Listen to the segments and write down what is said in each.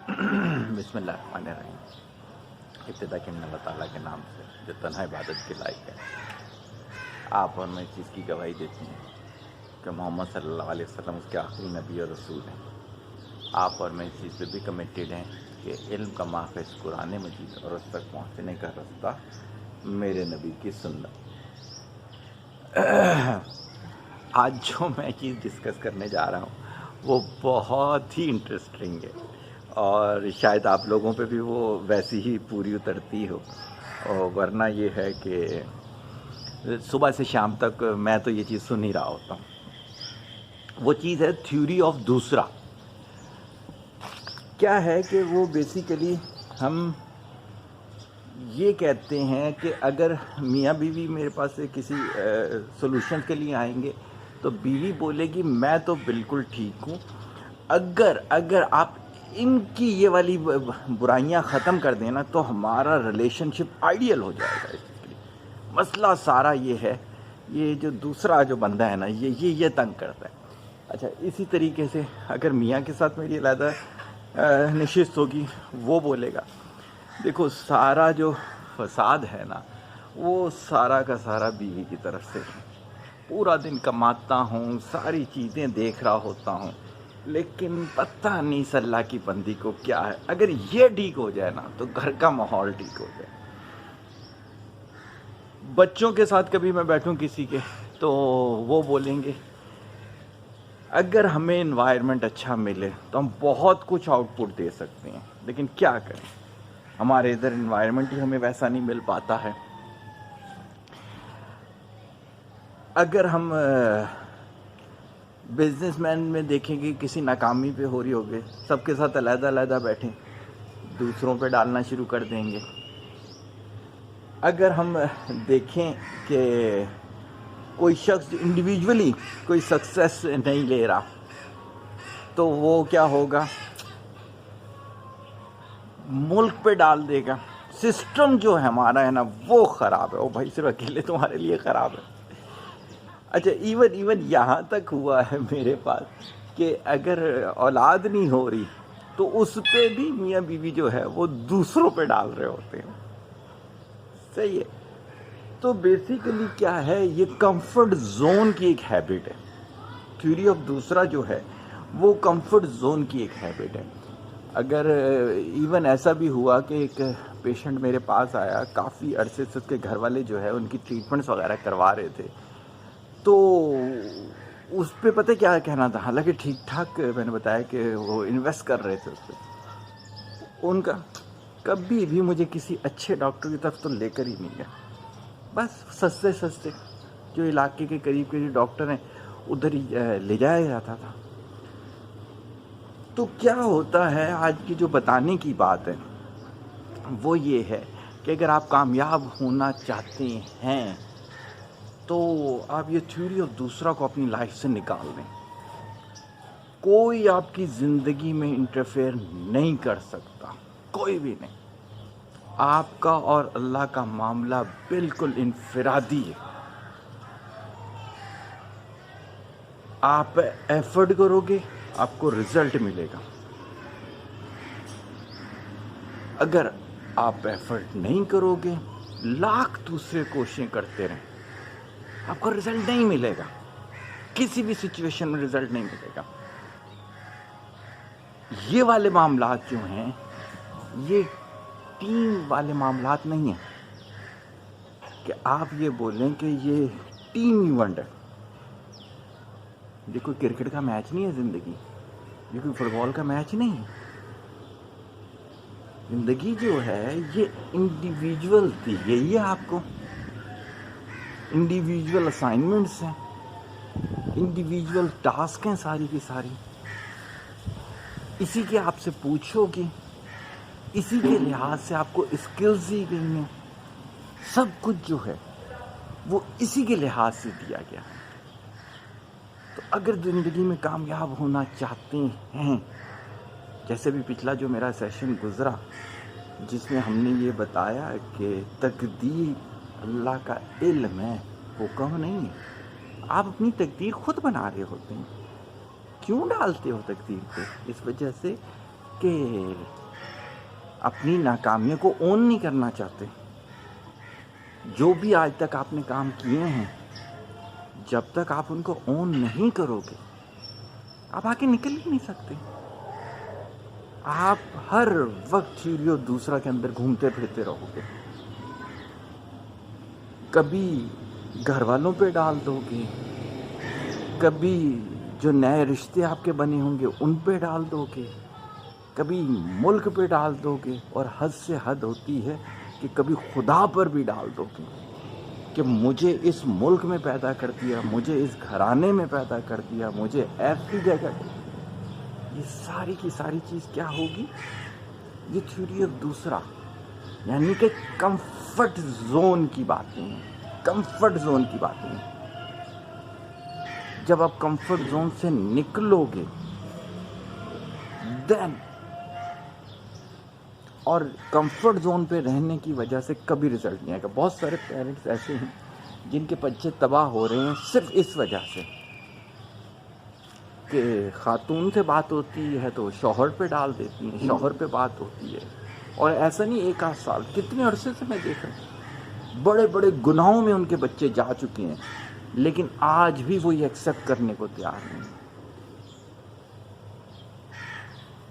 بسم اللہ الرحمن الرحیم۔ ابتدا کے اللہ تعالیٰ کے نام سے جو تنہا عبادت کے لائق ہے۔ آپ اور میں اس چیز کی گواہی دیتی ہیں کہ محمد صلی اللہ علیہ وسلم اس کے آخری نبی اور رسول ہیں۔ آپ اور میں اس چیز پہ بھی کمیٹیڈ ہیں کہ علم کا ماخذ قرآن مجید اور اس تک پہنچنے کا رستہ میرے نبی کی سنت۔ آج جو میں چیز ڈسکس کرنے جا رہا ہوں وہ بہت ہی انٹرسٹنگ ہے، اور شاید آپ لوگوں پہ بھی وہ ویسی ہی پوری اترتی ہو، اور ورنہ یہ ہے کہ صبح سے شام تک میں تو یہ چیز سن ہی رہا ہوتا ہوں۔ وہ چیز ہے تھیوری آف دوسرا۔ کیا ہے کہ وہ بیسیکلی ہم یہ کہتے ہیں کہ اگر میاں بیوی میرے پاس کسی سولوشن کے لیے آئیں گے تو بیوی بولے گی میں تو بالکل ٹھیک ہوں، اگر آپ ان کی یہ والی برائیاں ختم کر دینا تو ہمارا ریلیشن شپ آئیڈیل ہو جائے گا۔ مسئلہ سارا یہ ہے، یہ جو دوسرا جو بندہ ہے نا یہ تنگ کرتا ہے۔ اچھا، اسی طریقے سے اگر میاں کے ساتھ میری علیحدہ نشست ہوگی، وہ بولے گا دیکھو سارا جو فساد ہے نا وہ سارا کا سارا بیوی کی طرف سے ہے۔ پورا دن کماتا ہوں، ساری چیزیں دیکھ رہا ہوتا ہوں، لیکن پتہ نہیں صلی اللہ کی بندی کو کیا ہے۔ اگر یہ ٹھیک ہو جائے نا تو گھر کا ماحول ٹھیک ہو جائے۔ بچوں کے ساتھ کبھی میں بیٹھوں کسی کے تو وہ بولیں گے اگر ہمیں انوائرمنٹ اچھا ملے تو ہم بہت کچھ آؤٹ پٹ دے سکتے ہیں، لیکن کیا کریں، ہمارے ادھر انوائرمنٹ ہی ہمیں ویسا نہیں مل پاتا ہے۔ اگر ہم بزنس مین میں دیکھیں کہ کسی ناکامی پہ ہو رہی ہوگی، سب کے ساتھ علیحدہ علیحدہ بیٹھیں، دوسروں پہ ڈالنا شروع کر دیں گے۔ اگر ہم دیکھیں کہ کوئی شخص انڈیویجولی کوئی سکسیس نہیں لے رہا تو وہ کیا ہوگا، ملک پہ ڈال دے گا۔ سسٹم جو ہے ہمارا ہے نا وہ خراب ہے، وہ بھائی صرف اکیلے تمہارے لیے خراب ہے۔ اچھا، ایون یہاں تک ہوا ہے میرے پاس کہ اگر اولاد نہیں ہو رہی تو اس پہ بھی میاں بیوی جو ہے وہ دوسروں پہ ڈال رہے ہوتے ہیں۔ صحیح ہے۔ تو بیسیکلی کیا ہے، یہ کمفرٹ زون کی ایک ہیبٹ ہے۔ تھیوری آف دوسرا جو ہے وہ کمفرٹ زون کی ایک ہیبٹ ہے۔ اگر ایون ایسا بھی ہوا کہ ایک پیشنٹ میرے پاس آیا، کافی عرصے سے اس کے گھر والے جو ہے ان کی ٹریٹمنٹس وغیرہ کروا رہے تھے، تو اس پہ پتہ کیا کہنا تھا، حالانکہ ٹھیک ٹھاک میں نے بتایا کہ وہ انویسٹ کر رہے تھے اس پہ، ان کا کبھی بھی مجھے کسی اچھے ڈاکٹر کی طرف تو لے کر ہی نہیں گیا، بس سستے جو علاقے کے قریب کے جو ڈاکٹر ہیں ادھر ہی لے جایا جاتا تھا۔ تو کیا ہوتا ہے، آج کی جو بتانے کی بات ہے وہ یہ ہے کہ اگر آپ کامیاب ہونا چاہتے ہیں تو آپ یہ تھیوری آف دوسرا کو اپنی لائف سے نکال دیں۔ کوئی آپ کی زندگی میں انٹرفیئر نہیں کر سکتا، کوئی بھی نہیں۔ آپ کا اور اللہ کا معاملہ بالکل انفرادی ہے۔ آپ ایفرٹ کرو گے آپ کو رزلٹ ملے گا، اگر آپ ایفرٹ نہیں کرو گے، لاکھ دوسرے کوششیں کرتے رہیں، آپ کو رزلٹ نہیں ملے گا، کسی بھی سچویشن میں رزلٹ نہیں ملے گا۔ یہ والے معاملات جو ہیں یہ ٹیم والے معاملات نہیں ہیں کہ آپ یہ بولیں کہ یہ ٹیم ایونٹ ہے۔ یہ کوئی کرکٹ کا میچ نہیں ہے زندگی، یہ کوئی فٹ بال کا میچ نہیں ہے۔ زندگی جو ہے یہ انڈیویجول دی گئی ہے، آپ کو انڈیویجول اسائنمنٹس ہیں، انڈیویجول ٹاسک ہیں ساری کی ساری، اسی کے آپ سے پوچھو گی، اسی کے لحاظ سے آپ کو اسکلز دی گئی ہیں، سب کچھ جو ہے وہ اسی کے لحاظ سے دیا گیا ہے۔ تو اگر زندگی میں کامیاب ہونا چاہتے ہیں، جیسے بھی پچھلا جو میرا سیشن گزرا جس میں ہم نے یہ بتایا کہ تقدیر اللہ کا علم ہے، حکم نہیں ہے، آپ اپنی تقدیر خود بنا رہے ہوتے ہیں۔ کیوں ڈالتے ہو تقدیر پہ؟ اس وجہ سے کہ اپنی ناکامیوں کو اون نہیں کرنا چاہتے. جو بھی آج تک آپ نے کام کیے ہیں، جب تک آپ ان کو اون نہیں کرو گے آپ آگے نکل ہی نہیں سکتے. آپ ہر وقت تھیوری اور دوسرا کے اندر گھومتے پھرتے رہو گے. کبھی گھر والوں پہ ڈال دو گے، کبھی جو نئے رشتے آپ کے بنے ہوں گے ان پہ ڈال دو گے، کبھی ملک پہ ڈال دو گے، اور حد سے حد ہوتی ہے کہ کبھی خدا پر بھی ڈال دو گے کہ مجھے اس ملک میں پیدا کر دیا، مجھے اس گھرانے میں پیدا کر دیا، مجھے ایسی جگہ. یہ ساری کی ساری چیز کیا ہوگی؟ یہ تھیوری آف دوسرا، یعنی کہ کمفرٹ زون کی باتیں ہیں. کمفرٹ زون کی باتیں ہیں. جب آپ کمفرٹ زون سے نکلو گے دین، اور کمفرٹ زون پہ رہنے کی وجہ سے کبھی رزلٹ نہیں آئے گا. بہت سارے پیرنٹس ایسے ہیں جن کے بچے تباہ ہو رہے ہیں صرف اس وجہ سے کہ خاتون سے بات ہوتی ہے تو شوہر پہ ڈال دیتی ہیں، شوہر پہ بات ہوتی ہے. اور ایسا نہیں ایک آدھ سال، کتنے عرصے سے میں دیکھ رہا ہوں بڑے بڑے گناہوں میں ان کے بچے جا چکے ہیں، لیکن آج بھی وہ یہ ایکسیپٹ کرنے کو تیار نہیں.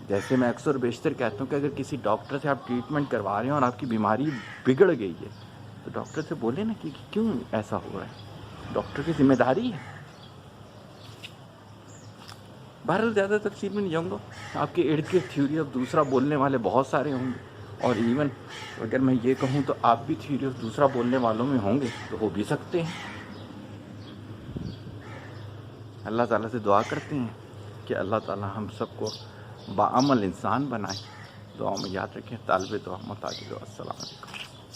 جیسے میں اکثر و بیشتر کہتا ہوں کہ اگر کسی ڈاکٹر سے آپ ٹریٹمنٹ کروا رہے ہیں اور آپ کی بیماری بگڑ گئی ہے تو ڈاکٹر سے بولے نا کہ کیوں ایسا ہو رہا ہے، ڈاکٹر کی ذمہ داری ہے. بہرحال زیادہ تفصیل میں نہیں جاؤں گا. آپ کے ارد گرد تھیوری آف دوسرا بولنے والے بہت سارے ہوں گے، اور ایون اگر میں یہ کہوں تو آپ بھی تھیوری آف دوسرا بولنے والوں میں ہوں گے، تو ہو بھی سکتے ہیں. اللہ تعالیٰ سے دعا کرتے ہیں کہ اللہ تعالیٰ ہم سب کو باعمل انسان بنائے. دعاؤں میں یاد رکھیں. طالب دعا محتاج دعا. السلام علیکم.